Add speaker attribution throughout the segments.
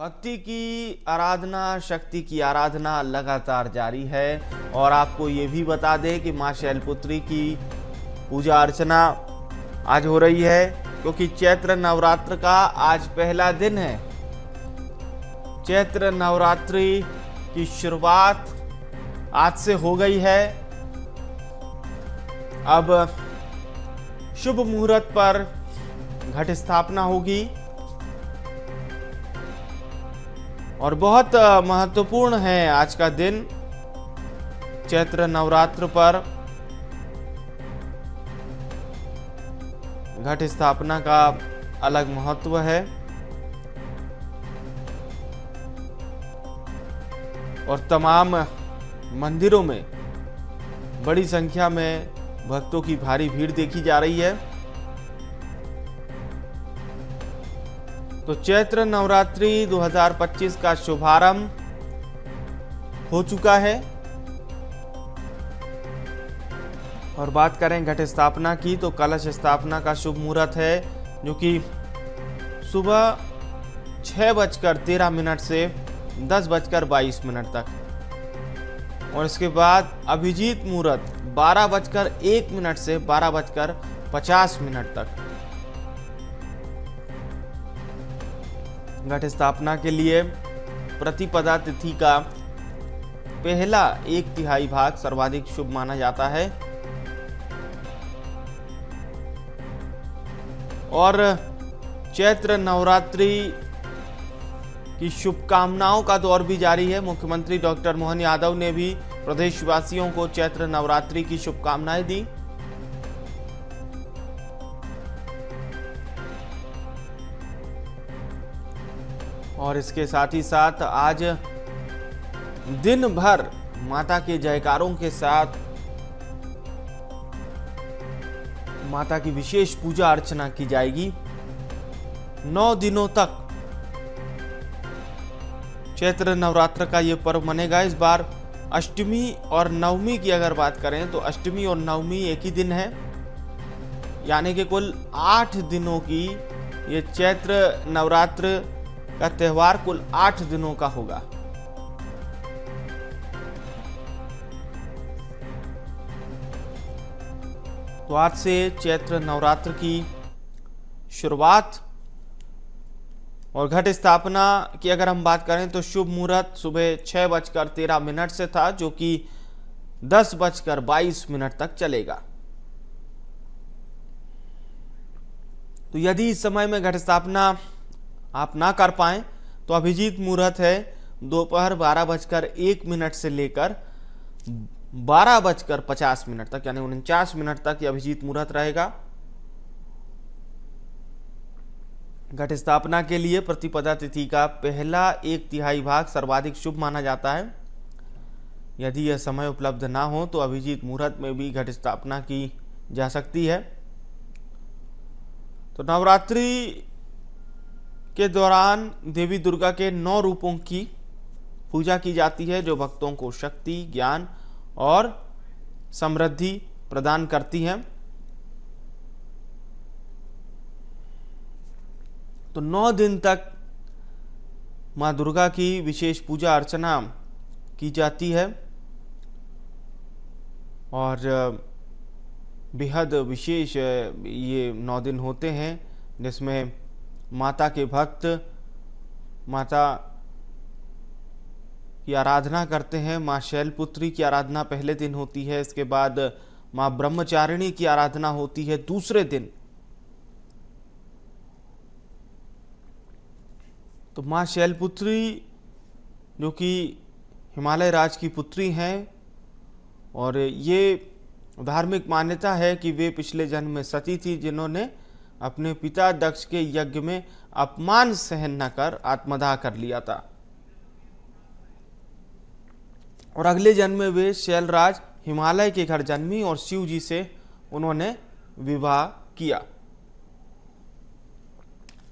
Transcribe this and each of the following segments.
Speaker 1: भक्ति की आराधना, शक्ति की आराधना लगातार जारी है। और आपको ये भी बता दें कि मां शैलपुत्री की पूजा अर्चना आज हो रही है, क्योंकि चैत्र नवरात्र का आज पहला दिन है। चैत्र नवरात्रि की शुरुआत आज से हो गई है। अब शुभ मुहूर्त पर घट स्थापना होगी और बहुत महत्वपूर्ण है आज का दिन। चैत्र नवरात्र पर घट स्थापना का अलग महत्व है और तमाम मंदिरों में बड़ी संख्या में भक्तों की भारी भीड़ देखी जा रही है। तो चैत्र नवरात्रि 2025 का शुभारंभ हो चुका है। और बात करें घट स्थापना की, तो कलश स्थापना का शुभ मुहूर्त है, जो कि सुबह 6:13 से 10:22 तक, और इसके बाद अभिजीत मुहूर्त 12:01 से 12:50 तक। घट स्थापना के लिए प्रतिपदा तिथि का पहला 1/3 भाग सर्वाधिक शुभ माना जाता है। और चैत्र नवरात्रि की शुभकामनाओं का दौर भी जारी है। मुख्यमंत्री डॉक्टर मोहन यादव ने भी प्रदेशवासियों को चैत्र नवरात्रि की शुभकामनाएं दी। और इसके साथ ही साथ आज दिन भर माता के जयकारों के साथ माता की विशेष पूजा अर्चना की जाएगी। 9 दिनों तक चैत्र नवरात्र का ये पर्व मनेगा। इस बार अष्टमी और नवमी की अगर बात करें तो अष्टमी और नवमी एक ही दिन है, यानी कि कुल 8 दिनों की ये चैत्र नवरात्र का त्योहार कुल 8 दिनों का होगा। तो आज से चैत्र नवरात्र की शुरुआत। और घट स्थापना की अगर हम बात करें तो शुभ मुहूर्त सुबह 6:13 से था, जो कि 10:22 तक चलेगा। तो यदि इस समय में घट स्थापना आप ना कर पाएं तो अभिजीत मुहूर्त है दोपहर 12:01 से लेकर 12:50 तक, यानी 49 मिनट तक यह अभिजीत मुहूर्त रहेगा। घट स्थापना के लिए प्रतिपदा तिथि का पहला 1/3 भाग सर्वाधिक शुभ माना जाता है। यदि यह समय उपलब्ध ना हो तो अभिजीत मुहूर्त में भी घट स्थापना की जा सकती है। तो नवरात्रि के दौरान देवी दुर्गा के 9 रूपों की पूजा की जाती है, जो भक्तों को शक्ति, ज्ञान और समृद्धि प्रदान करती हैं। तो 9 दिन तक मां दुर्गा की विशेष पूजा अर्चना की जाती है और बेहद विशेष ये 9 दिन होते हैं, जिसमें माता के भक्त माता की आराधना करते हैं। मां शैलपुत्री की आराधना पहले दिन होती है, इसके बाद मां ब्रह्मचारिणी की आराधना होती है दूसरे दिन। तो मां शैलपुत्री जो कि हिमालय राज की पुत्री हैं, और ये धार्मिक मान्यता है कि वे पिछले जन्म में सती थी, जिन्होंने अपने पिता दक्ष के यज्ञ में अपमान सहन न कर आत्मदाह कर लिया था, और अगले जन्म में वे शैलराज हिमालय के घर जन्मी और शिव जी से उन्होंने विवाह किया।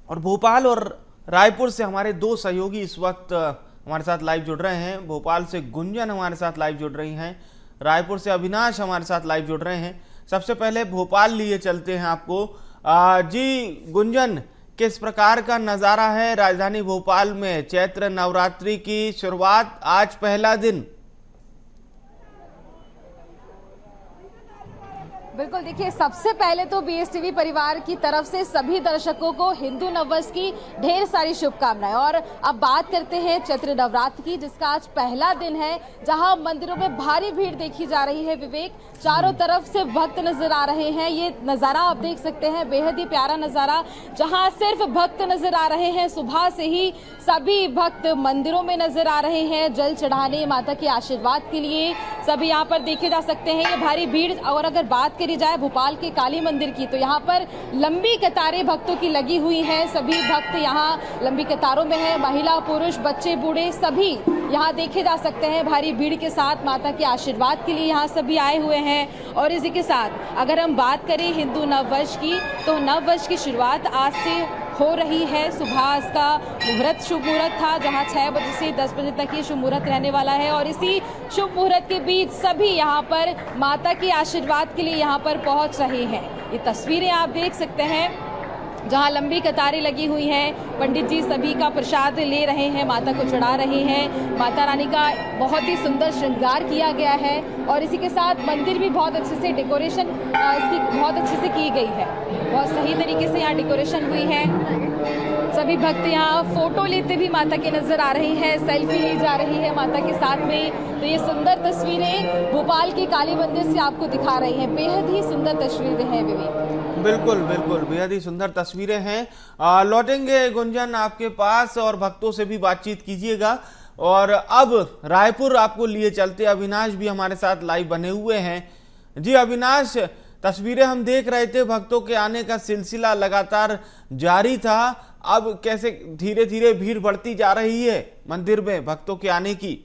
Speaker 1: और भोपाल और रायपुर से हमारे 2 सहयोगी इस वक्त हमारे साथ लाइव जुड़ रहे हैं। भोपाल से गुंजन हमारे साथ लाइव जुड़ रही हैं, रायपुर से अविनाश हमारे साथ लाइव जुड़ रहे हैं। सबसे पहले भोपाल लिए चलते हैं आपको। जी गुंजन, किस प्रकार का नज़ारा है राजधानी भोपाल में चैत्र नवरात्रि की शुरुआत, आज पहला दिन।
Speaker 2: बिल्कुल, देखिए सबसे पहले तो बीएसटीवी परिवार की तरफ से सभी दर्शकों को हिंदू नववर्ष की ढेर सारी शुभकामनाएं। और अब बात करते हैं चैत्र नवरात्र की, जिसका आज पहला दिन है, जहां मंदिरों में भारी भीड़ देखी जा रही है। विवेक, चारों तरफ से भक्त नजर आ रहे हैं। ये नज़ारा आप देख सकते हैं, बेहद ही प्यारा नज़ारा, जहां सिर्फ भक्त नजर आ रहे हैं। सुबह से ही सभी भक्त मंदिरों में नजर आ रहे हैं जल चढ़ाने, माता के आशीर्वाद के लिए सभी यहाँ पर देखे जा सकते हैं ये भारी भीड़। और अगर बात करी जाए भोपाल के काली मंदिर की, तो यहाँ पर लंबी कतारें भक्तों की लगी हुई हैं। सभी भक्त यहाँ लंबी कतारों में हैं, महिला पुरुष बच्चे बूढ़े सभी यहाँ देखे जा सकते हैं। भारी भीड़ के साथ माता के आशीर्वाद के लिए यहाँ सभी आए हुए हैं। और इसी के साथ अगर हम बात करें हिंदू नववर्ष की, तो नववर्ष की शुरुआत आज से हो रही है। सुबह इसका मुहूर्त शुभ मुहूर्त था, जहां 6 बजे से 10 बजे तक ये शुभ मुहूर्त रहने वाला है। और इसी शुभ मुहूर्त के बीच सभी यहाँ पर माता के आशीर्वाद के लिए यहाँ पर पहुँच रहे हैं। ये तस्वीरें आप देख सकते हैं, जहां लंबी कतारें लगी हुई हैं। पंडित जी सभी का प्रसाद ले रहे हैं, माता को चढ़ा रहे हैं। माता रानी का बहुत ही सुंदर श्रृंगार किया गया है। और इसी के साथ मंदिर भी बहुत अच्छे से डेकोरेशन इसकी बहुत अच्छे से की गई है। बहुत सही तरीके से यहाँ डेकोरेशन हुई है। सभी भक्त यहाँ फोटो लेते भी माता के नजर आ रहे हैं, सेल्फी ली जा रही है माता के साथ में। तो ये सुंदर तस्वीरें भोपाल के काली मंदिर से आपको दिखा रही हैं। बेहद ही सुंदर तस्वीरें हैं विवेक।
Speaker 1: बिल्कुल बिल्कुल, बेहद ही सुंदर तस्वीरें हैं। लौटेंगे गुंजन आपके पास और भक्तों से भी बातचीत कीजिएगा। और अब रायपुर आपको लिए चलते, अविनाश भी हमारे साथ लाइव बने हुए हैं। जी अविनाश, तस्वीरें हम देख रहे थे, भक्तों के आने का सिलसिला लगातार जारी था। अब कैसे धीरे धीरे भीड़ बढ़ती जा रही है मंदिर में भक्तों के आने की?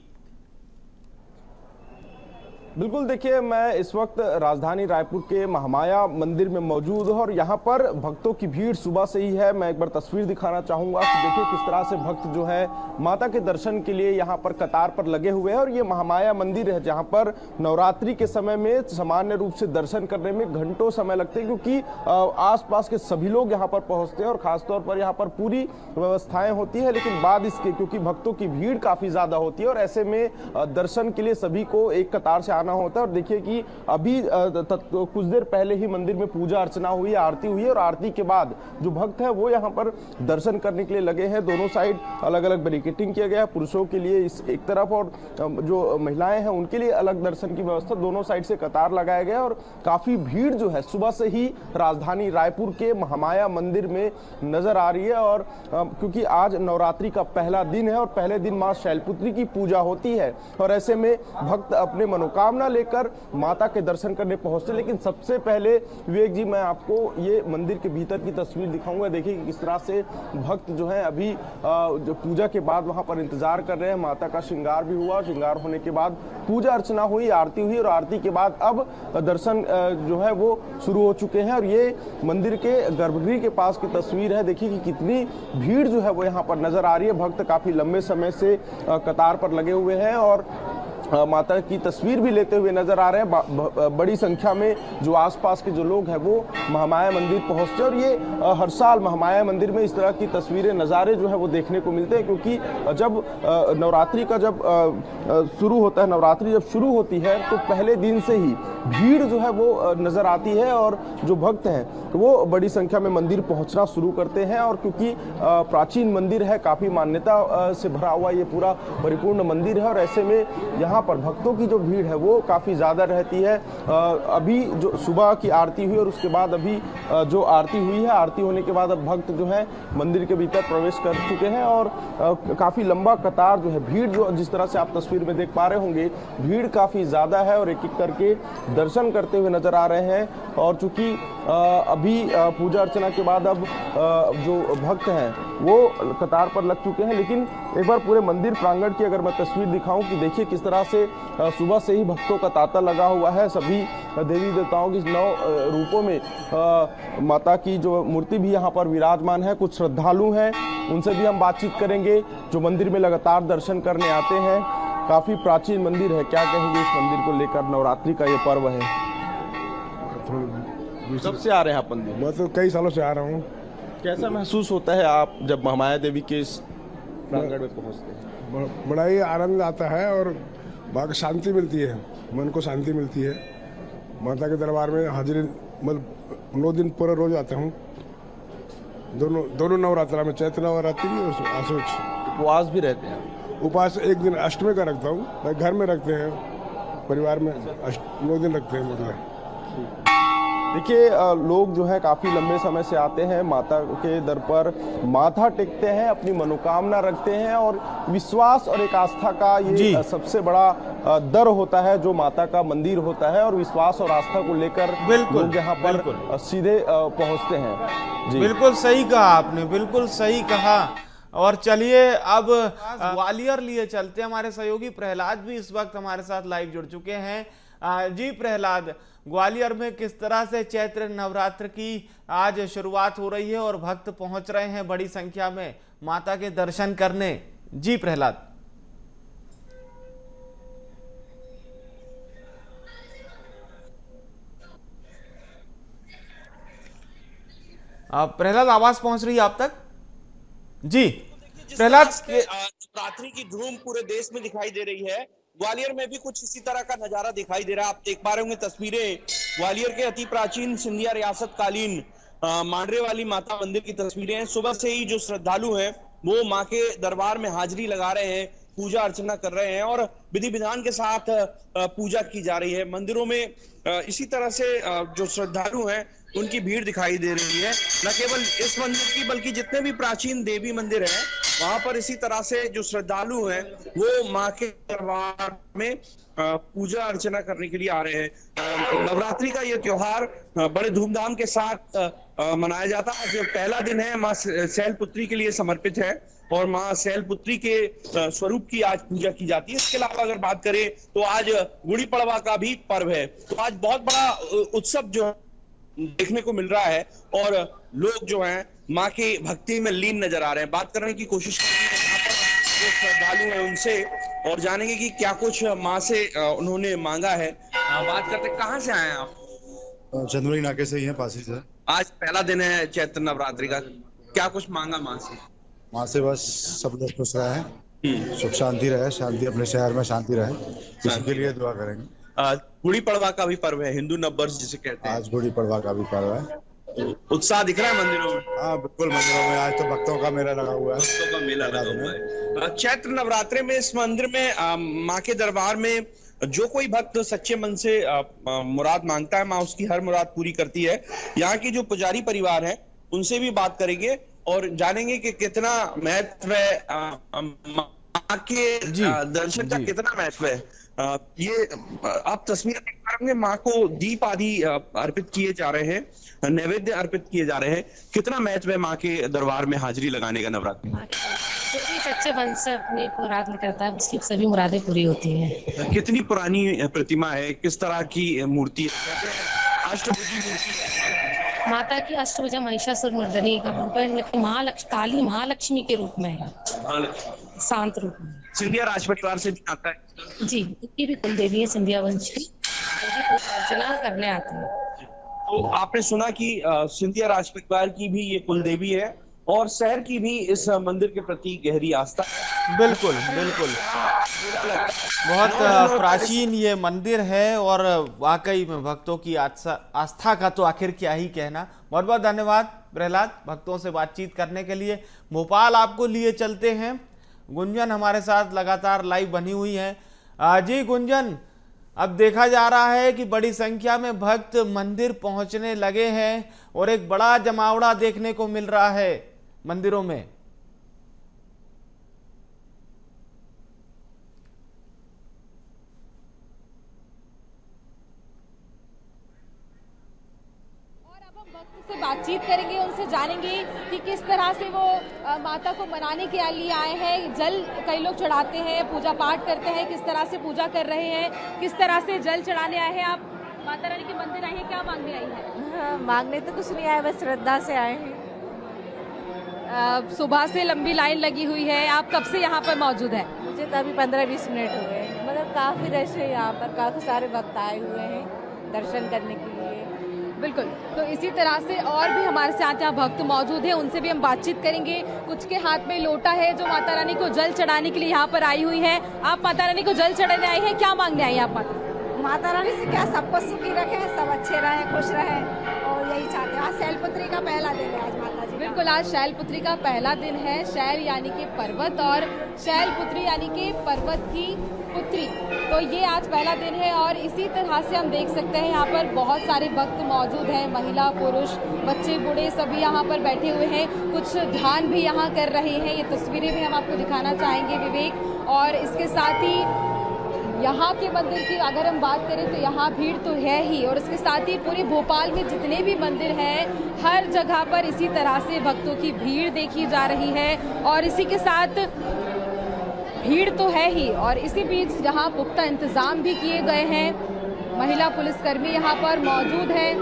Speaker 3: बिल्कुल, देखिए मैं इस वक्त राजधानी रायपुर के महामाया मंदिर में मौजूद हूँ और यहाँ पर भक्तों की भीड़ सुबह से ही है। मैं एक बार तस्वीर दिखाना चाहूँगा कि देखिए किस तरह से भक्त जो है माता के दर्शन के लिए यहाँ पर कतार पर लगे हुए हैं। और ये महामाया मंदिर है जहाँ पर नवरात्रि के समय में सामान्य रूप से दर्शन करने में घंटों समय लगते हैं, क्योंकि आसपास के सभी लोग यहाँ पर पहुँचते हैं और खासतौर पर यहाँ पर पूरी व्यवस्थाएँ होती है। लेकिन बाद इसके क्योंकि भक्तों की भीड़ काफ़ी ज़्यादा होती है और ऐसे में दर्शन के लिए सभी को एक कतार से होता है। और देखिए कि अभी कुछ देर पहले ही मंदिर में पूजा अर्चना हुई, आरती हुई और आरती के बाद जो भक्त हैं वो यहाँ पर दर्शन करने के लिए लगे हैं। दोनों साइड अलग अलग बैरिकेडिंग किया गया है, पुरुषों के लिए इस एक तरफ और जो महिलाएं हैं उनके लिए अलग दर्शन की व्यवस्था। दोनों साइड से कतार लगाया गया और काफी भीड़ जो है सुबह से ही राजधानी रायपुर के महामाया मंदिर में नजर आ रही है। और क्योंकि आज नवरात्रि का पहला दिन है और पहले दिन मां शैलपुत्री की पूजा होती है और ऐसे में भक्त अपने मनोकामना लेकर माता के दर्शन करने पहुंचते। लेकिन सबसे पहले विवेक जी, मैं आपको ये मंदिर के भीतर की तस्वीर दिखाऊंगा। देखिए कि किस तरह से भक्त जो है अभी जो पूजा के बाद वहां पर इंतजार कर रहे हैं। माता का श्रृंगार भी हुआ, श्रृंगार होने के बाद पूजा अर्चना हुई, आरती हुई और आरती के बाद अब दर्शन जो है वो शुरू हो चुके हैं। और ये मंदिर के गर्भगृह के पास की तस्वीर है। देखिए कि कितनी भीड़ जो है वो यहाँ पर नजर आ रही है। भक्त काफी लंबे समय से कतार पर लगे हुए हैं और माता की तस्वीर भी लेते हुए नजर आ रहे हैं। बड़ी संख्या में जो आसपास के जो लोग हैं वो महामाया मंदिर पहुंचते हैं। और ये हर साल महामाया मंदिर में इस तरह की तस्वीरें, नज़ारे जो है वो देखने को मिलते हैं, क्योंकि जब नवरात्रि का जब शुरू होता है, नवरात्रि जब शुरू होती है तो पहले दिन से ही भीड़ जो है वो नज़र आती है और जो भक्त हैं वो बड़ी संख्या में मंदिर पहुंचना शुरू करते हैं। और क्योंकि प्राचीन मंदिर है, काफ़ी मान्यता से भरा हुआ ये पूरा परिपूर्ण मंदिर है और ऐसे में यहाँ पर भक्तों की जो भीड़ है वो काफ़ी ज़्यादा रहती है। अभी जो सुबह की आरती हुई और उसके बाद अभी जो आरती हुई है, आरती होने के बाद अब भक्त जो है मंदिर के भीतर प्रवेश कर चुके हैं और काफ़ी लंबा कतार जो है, भीड़ जो जिस तरह से आप तस्वीर में देख पा रहे होंगे, भीड़ काफ़ी ज़्यादा है और एक एक करके दर्शन करते हुए नजर आ रहे हैं। और चूंकि अभी पूजा अर्चना के बाद अब जो भक्त हैं वो कतार पर लग चुके हैं। लेकिन एक बार पूरे मंदिर प्रांगण की अगर मैं तस्वीर दिखाऊं कि देखिए किस तरह से सुबह से ही भक्तों का तांता लगा हुआ है। सभी देवी देवताओं की 9 रूपों में माता की जो मूर्ति भी यहाँ पर विराजमान है। कुछ श्रद्धालु हैं, उनसे भी हम बातचीत करेंगे जो मंदिर में लगातार दर्शन करने आते हैं। काफ़ी प्राचीन मंदिर है, क्या कहेंगे इस मंदिर को लेकर? नवरात्रि का ये पर्व है।
Speaker 4: कब से आ रहे हैं आप मंदिर?
Speaker 5: मैं तो कई सालों से आ रहा हूँ।
Speaker 3: कैसा महसूस होता है आप जब महामाया देवी के इस प्रांगण में पहुंचते हैं?
Speaker 4: बड़ा ही आनंद आता है और वहाँ शांति मिलती है, मन को शांति मिलती है। माता के दरबार में हाजिरी मतलब 9 दिन पूरा रोज आता हूँ, दोनों नवरात्रा में, चैत्र नवरात्रि और आशोच।
Speaker 3: उपवास भी रहते हैं?
Speaker 4: उपवास एक दिन अष्टमी का रखता हूँ, घर में रखते हैं, परिवार में 9 दिन रखते हैं मतलब।
Speaker 3: देखिए लोग जो है काफी लंबे समय से आते हैं माता के दर पर, माथा टेकते हैं, अपनी मनोकामना रखते हैं और विश्वास और एक आस्था का ये सबसे बड़ा दर होता है जो माता का मंदिर होता है, और विश्वास और आस्था को लेकर लोग यहाँ पर सीधे पहुंचते हैं। जी
Speaker 1: बिल्कुल सही कहा आपने, बिल्कुल सही कहा। और चलिए अब ग्वालियर लिए चलते हैं। हमारे सहयोगी प्रहलाद भी इस वक्त हमारे साथ लाइव जुड़ चुके हैं। जी प्रहलाद, ग्वालियर में किस तरह से चैत्र नवरात्र की आज शुरुआत हो रही है और भक्त पहुंच रहे हैं बड़ी संख्या में माता के दर्शन करने? जी प्रहलाद। प्रहलाद, आवाज पहुंच रही है आप तक? जी प्रहलाद,
Speaker 5: नवरात्रि की धूम पूरे देश में दिखाई दे रही है। ग्वालियर में भी कुछ इसी तरह का नजारा दिखाई दे रहा है। आप देख पा रहे होंगे तस्वीरें, ग्वालियर के अति प्राचीन सिंधिया रियासत कालीन मांडरे वाली माता मंदिर की तस्वीरें हैं। सुबह से ही जो श्रद्धालु हैं वो माँ के दरबार में हाजिरी लगा रहे हैं, पूजा अर्चना कर रहे हैं और विधि विधान के साथ पूजा की जा रही है। मंदिरों में इसी तरह से जो श्रद्धालु हैं उनकी भीड़ दिखाई दे रही है। न केवल इस मंदिर की बल्कि जितने भी प्राचीन देवी मंदिर हैं वहां पर इसी तरह से जो श्रद्धालु हैं वो माँ के दरबार में पूजा अर्चना करने के लिए आ रहे हैं। नवरात्रि का ये त्योहार बड़े धूमधाम के साथ मनाया जाता है। जो पहला दिन है माँ शैलपुत्री के लिए समर्पित है और माँ शैलपुत्री के स्वरूप की आज पूजा की जाती है। इसके अलावा अगर बात करें तो आज गुड़ी पड़वा का भी पर्व है, तो आज बहुत बड़ा उत्सव जो देखने को मिल रहा है और लोग जो हैं माँ की भक्ति में लीन नजर आ रहे हैं। बात करने की कोशिश करेंगे यहाँ पर जो श्रद्धालु हैं उनसे और जानेंगे कि क्या कुछ माँ से उन्होंने मांगा है। बात करते, कहाँ से आए हैं आप?
Speaker 6: चंदौली नाके से ही हैं, पासी से।
Speaker 5: आज पहला दिन है चैत्र नवरात्रि का, क्या कुछ मांगा माँ से?
Speaker 6: माँ से बस सब लोग खुश रहे, सुख शांति रहे, शांति अपने शहर में शांति रहे, इसके लिए दुआ करेंगे।
Speaker 5: गुड़ी पड़वा का भी पर्व है, हिंदू नववर्ष जिसे कहते हैं।
Speaker 6: आज गुड़ी पड़वा का भी पर्व है।
Speaker 5: उत्साह दिख रहा है मंदिरों में?
Speaker 6: हाँ बिल्कुल, मंदिरों में आज तो भक्तों का मेला लगा हुआ है।
Speaker 5: भक्तों का मेला लगा हुआ है। चैत्र नवरात्रि में इस मंदिर में माँ के दरबार में जो कोई भक्त सच्चे मन से मुराद मांगता है माँ उसकी हर मुराद पूरी करती है। यहाँ की जो पुजारी परिवार है उनसे भी बात करेंगे और जानेंगे कि कितना महत्व है माँ के दर्शन का, कितना महत्व है। ये आप तस्वीर देख पा रहे होंगे, माँ को दीप आदि अर्पित किए जा रहे हैं, नैवेद्य अर्पित किए जा रहे हैं। कितना महत्व है माँ के दरबार में हाजिरी लगाने का नवरात्रि?
Speaker 7: जो भी सच्चे मन से अपनी मुराद करता है उसकी सभी मुरादें पूरी होती हैं।
Speaker 5: कितनी पुरानी प्रतिमा है, किस तरह की मूर्ति है? अष्टभुजी मूर्ति है
Speaker 7: माता की। अष्टभुजा महिषासुर मर्दनी का रूप है, महालक्ष्मी, काली महालक्ष्मी के रूप में है, शांत रूप में।
Speaker 5: सिंधिया राज परिवार से भी आता है
Speaker 7: जी, इनकी भी कुल देवी है सिंधिया वंश की, अर्चना करने आते हैं।
Speaker 5: तो आपने सुना कि सिंधिया राज परिवार की भी ये कुल देवी है और शहर की भी इस मंदिर के प्रति गहरी आस्था।
Speaker 1: बिल्कुल बिल्कुल, बहुत प्राचीन ये मंदिर है और वाकई में भक्तों की आस्था का तो आखिर क्या ही कहना। बहुत बहुत धन्यवाद प्रहलाद भक्तों से बातचीत करने के लिए। भोपाल आपको लिए चलते हैं, गुंजन हमारे साथ लगातार लाइव बनी हुई है। जी गुंजन, अब देखा जा रहा है कि बड़ी संख्या में भक्त मंदिर पहुंचने लगे हैं और एक बड़ा जमावड़ा देखने को मिल रहा है मंदिरों में।
Speaker 2: से बातचीत करेंगे, उनसे जानेंगे कि किस तरह से वो माता को मनाने के लिए आए हैं। जल कई लोग चढ़ाते हैं, पूजा पाठ करते हैं, किस तरह से पूजा कर रहे हैं, किस तरह से जल चढ़ाने आए हैं। आप माता रानी के मंदिर आए हैं, क्या मांगने आई हैं?
Speaker 8: हाँ, मांगने तो कुछ नहीं आए, बस श्रद्धा से आए हैं।
Speaker 2: सुबह से लंबी लाइन लगी हुई है, आप कब से यहाँ पर मौजूद हैं?
Speaker 8: मुझे तो अभी 15-20 मिनट हुए, मतलब काफ़ी रश है यहाँ पर, काफ़ी सारे भक्त आए हुए हैं दर्शन करने के लिए।
Speaker 2: बिल्कुल, तो इसी तरह से और भी हमारे साथ यहाँ भक्त मौजूद हैं, उनसे भी हम बातचीत करेंगे। कुछ के हाथ में लोटा है जो माता रानी को जल चढ़ाने के लिए यहाँ पर आई हुई है। आप माता रानी को जल चढ़ाने आई हैं, क्या मांगने आई हैं आप
Speaker 8: माता रानी से? क्या सबको सुखी रखे, सब अच्छे रहे, खुश रहे, और यही चाहते हैं। आज शैलपुत्री का पहला दिन है, आज माता जी।
Speaker 2: बिल्कुल, आज शैलपुत्री का पहला दिन है। शैल यानी कि पर्वत और शैलपुत्री यानी कि पर्वत की पुत्री, तो ये आज पहला दिन है। और इसी तरह से हम देख सकते हैं यहाँ पर बहुत सारे भक्त मौजूद हैं, महिला पुरुष बच्चे बूढ़े सभी यहाँ पर बैठे हुए हैं। कुछ ध्यान भी यहाँ कर रहे हैं, ये तस्वीरें भी हम आपको दिखाना चाहेंगे विवेक। और इसके साथ ही यहाँ के मंदिर की अगर हम बात करें तो यहाँ भीड़ तो है ही, और इसके साथ ही पूरे भोपाल में जितने भी मंदिर हैं हर जगह पर इसी तरह से भक्तों की भीड़ देखी जा रही है। और इसी के साथ भीड़ तो है ही, और इसी बीच यहाँ पुख्ता इंतजाम भी किए गए हैं। महिला पुलिसकर्मी यहाँ पर मौजूद हैं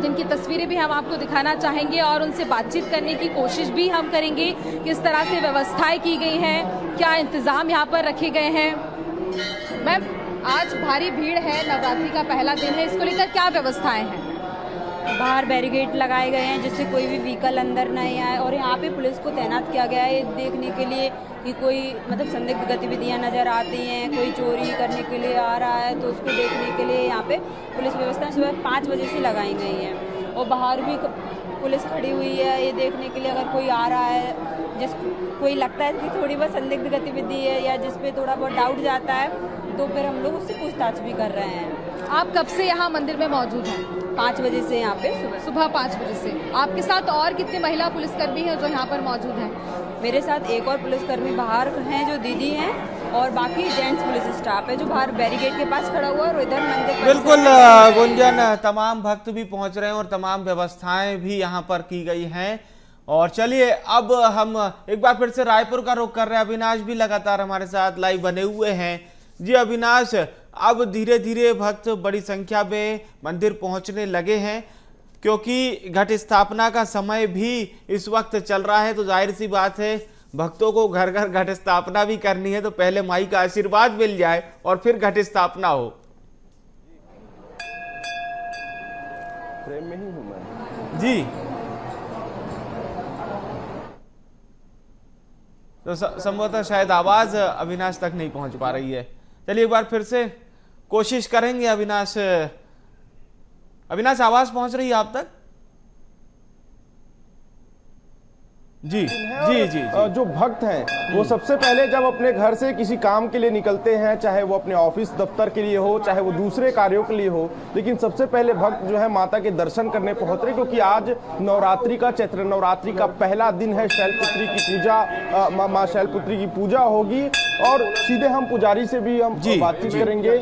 Speaker 2: जिनकी तस्वीरें भी हम आपको दिखाना चाहेंगे और उनसे बातचीत करने की कोशिश भी हम करेंगे। किस तरह से व्यवस्थाएं की गई हैं, क्या इंतजाम यहाँ पर रखे गए हैं। मैम, आज भारी भीड़ है, नवरात्रि का पहला दिन है, इसको लेकर क्या व्यवस्थाएं हैं?
Speaker 9: बाहर बैरिकेड लगाए गए हैं जिससे कोई भी व्हीकल अंदर नहीं आए, और यहाँ पे पुलिस को तैनात किया गया है देखने के लिए कि कोई मतलब संदिग्ध गतिविधियाँ नज़र आती हैं, कोई चोरी करने के लिए आ रहा है तो उसको देखने के लिए यहाँ पे पुलिस व्यवस्था सुबह 5 बजे से लगाई गई हैं। और बाहर भी पुलिस खड़ी हुई है ये देखने के लिए अगर कोई आ रहा है जिस कोई लगता है कि थोड़ी बहुत संदिग्ध गतिविधि है या जिस पे थोड़ा बहुत डाउट जाता है तो फिर हम लोग उससे पूछताछ भी कर रहे हैं।
Speaker 2: आप कब से यहाँ मंदिर में मौजूद हैं?
Speaker 9: 5 बजे से यहाँ पे
Speaker 2: सुबह 5 बजे से। आपके साथ और कितने महिला पुलिसकर्मी हैं जो यहाँ पर मौजूद हैं?
Speaker 9: मेरे साथ एक और पुलिसकर्मी बाहर हैं जो दीदी हैं, और बाकी जेंट्स पुलिस स्टाफ है जो बाहर बैरिकेड के पास खड़ा हुआ है और इधर मंदिर।
Speaker 1: बिल्कुल गुंजन, तमाम भक्त भी पहुंच रहे हैं और तमाम व्यवस्थाएं भी यहाँ पर की गई हैं। और चलिए अब हम एक बार फिर से रायपुर का रुख कर रहे हैं। अविनाश भी लगातार हमारे साथ लाइव बने हुए हैं। जी अविनाश, अब धीरे धीरे भक्त बड़ी संख्या में मंदिर पहुंचने लगे हैं, क्योंकि घट स्थापना का समय भी इस वक्त चल रहा है, तो जाहिर सी बात है भक्तों को घर घर घट स्थापना भी करनी है, तो पहले माई का आशीर्वाद मिल जाए और फिर घट स्थापना हो।
Speaker 3: फ्रेम में ही हूं मैं
Speaker 1: जी, तो संभवतः शायद आवाज अविनाश तक नहीं पहुंच पा रही है। चलिए एक बार फिर से कोशिश करेंगे। अविनाश, आवाज पहुंच रही है आप तक? जी जी जी, जी।
Speaker 3: जो भक्त हैं वो सबसे पहले जब अपने घर से किसी काम के लिए निकलते हैं, चाहे वो अपने ऑफिस दफ्तर के लिए हो, चाहे वो दूसरे कार्यों के लिए हो, लेकिन सबसे पहले भक्त जो है माता के दर्शन करने पहुंच रहे, क्योंकि आज नवरात्रि का, चैत्र नवरात्रि का पहला दिन है। शैलपुत्री की पूजा, माँ शैलपुत्री की पूजा होगी और सीधे हम पुजारी से भी हम बातचीत करेंगे।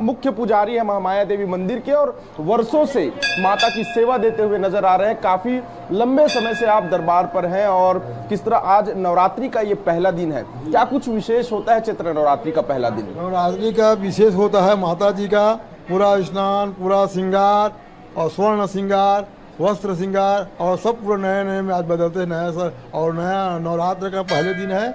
Speaker 3: मुख्य पुजारी है महामाया देवी मंदिर के और वर्षों से माता की सेवा देते हुए नजर आ रहे हैं। काफी लंबे समय से आप दरबार पर हैं और किस तरह आज नवरात्रि का ये पहला दिन है, क्या कुछ विशेष होता है चैत्र नवरात्रि का पहला दिन?
Speaker 10: नवरात्रि का विशेष होता है माता जी का पूरा स्नान, पूरा श्रृंगार और स्वर्ण श्रृंगार, वस्त्र श्रृंगार और सब पूरा नए नए में आज बदलते नया सर। और नया नवरात्र का पहले दिन है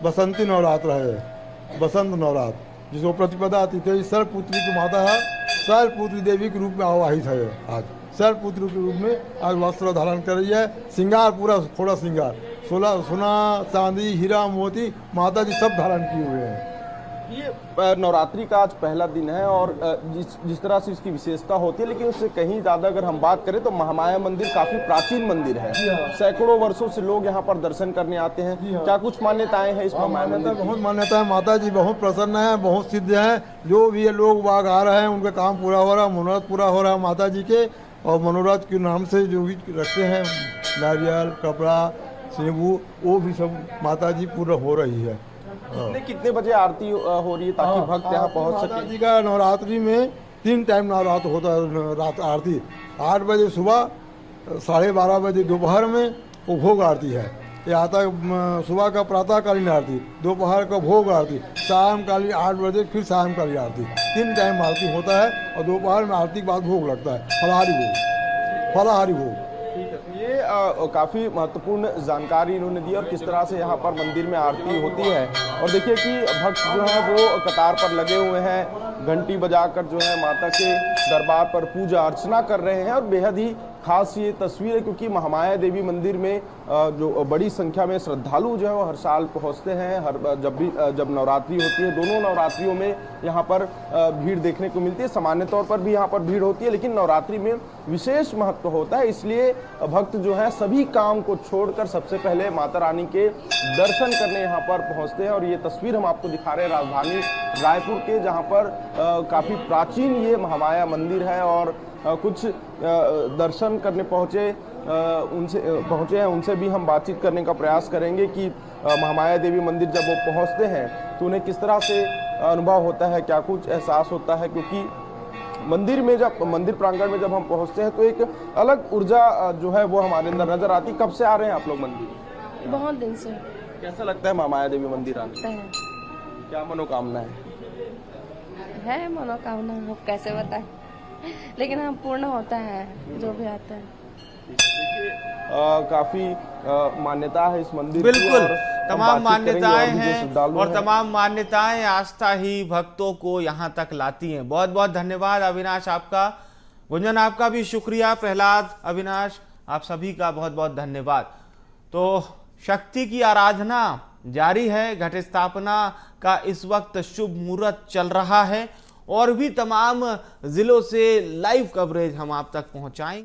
Speaker 10: बसंती नवरात्र है, बसंत नवरात्र, जिसको प्रतिपदा तिथि शैलपुत्री की माता है, शैलपुत्री देवी के रूप में आवाहित है। आज शैलपुत्री के रूप में आज वस्त्र धारण कर रही है, श्रृंगार पूरा थोड़ा श्रृंगार, सोना चांदी हीरा मोती माता जी सब धारण किए हुए हैं।
Speaker 3: ये नवरात्रि का आज पहला दिन है और जिस तरह से इसकी विशेषता होती है, लेकिन उससे कहीं ज्यादा अगर हम बात करें तो महामाया मंदिर काफी प्राचीन मंदिर है। सैकड़ों वर्षों से लोग यहाँ पर दर्शन करने आते हैं। क्या कुछ मान्यताएं हैं इस महामाया मंदिर?
Speaker 10: बहुत मान्यता है, माता जी बहुत प्रसन्न है, बहुत सिद्ध है। जो भी ये लोग बाग आ रहे हैं उनका काम पूरा हो रहा है, मनोरथ पूरा हो रहा है माता जी के। और मनोरथ के नाम से जो भी रखते हैं नारियल, कपड़ा, सेबू, वो भी सब माता जी पूरा हो रही है।
Speaker 3: कितने बजे आरती हो रही है ताकि भक्त यहाँ पहुँच सके?
Speaker 10: माता जी का नवरात्रि में 3 टाइम नवरात्र होता है। रात आरती 8 बजे सुबह, 12:30 बजे दोपहर में वो भोग आरती है। ये आता सुबह का प्रातःकालीन आरती, दोपहर का भोग आरती, शामकालीन 8 बजे फिर शामकालीन आरती। 3 टाइम आरती होता है और दोपहर में आरती के बाद भोग लगता है, फलाहारी भोग।
Speaker 3: ये काफी महत्वपूर्ण जानकारी इन्होंने दी और किस तरह से यहाँ पर मंदिर में आरती होती है। और देखिए कि भक्त जो है वो कतार पर लगे हुए हैं, घंटी बजाकर जो है माता के दरबार पर पूजा अर्चना कर रहे हैं। और बेहद ही खास ये तस्वीर है क्योंकि महामाया देवी मंदिर में जो बड़ी संख्या में श्रद्धालु जो है वो हर साल पहुंचते हैं। जब नवरात्रि होती है, दोनों नवरात्रियों में यहाँ पर भीड़ देखने को मिलती है। सामान्य तौर पर भी यहाँ पर भीड़ होती है, लेकिन नवरात्रि में विशेष महत्व होता है। इसलिए भक्त जो है सभी काम को छोड़कर सबसे पहले माता रानी के दर्शन करने यहाँ पर पहुँचते हैं। और ये तस्वीर हम आपको दिखा रहे हैं राजधानी रायपुर के, जहाँ पर काफ़ी प्राचीन ये महामाया मंदिर है। और कुछ दर्शन करने पहुंचे हैं, उनसे भी हम बातचीत करने का प्रयास करेंगे कि महामाया देवी मंदिर जब वो पहुंचते हैं तो उन्हें किस तरह से अनुभव होता है, क्या कुछ एहसास होता है। क्योंकि मंदिर प्रांगण में जब हम पहुंचते हैं तो एक अलग ऊर्जा जो है वो हमारे अंदर नजर आती। कब से आ रहे हैं आप लोग मंदिर?
Speaker 11: बहुत दिन से।
Speaker 3: कैसा लगता है महामाया देवी मंदिर आने? क्या मनोकामना
Speaker 11: है मनोकामना, हम कैसे बताएं, लेकिन हम पूर्ण होता है जो भी आता है।
Speaker 3: काफी मान्यता है इस मंदिर की।
Speaker 1: बिल्कुल, तमाम मान्यताएं हैं और तमाम मान्यताएं आस्था ही भक्तों को यहाँ तक लाती हैं। बहुत बहुत धन्यवाद अविनाश आपका, गुंजन आपका भी शुक्रिया, प्रहलाद, अविनाश, आप सभी का बहुत बहुत धन्यवाद। तो शक्ति की आराधना जारी है, घट स्थापना का इस वक्त शुभ मुहूर्त चल रहा है और भी तमाम जिलों से लाइव कवरेज हम आप तक पहुंचाएंगे।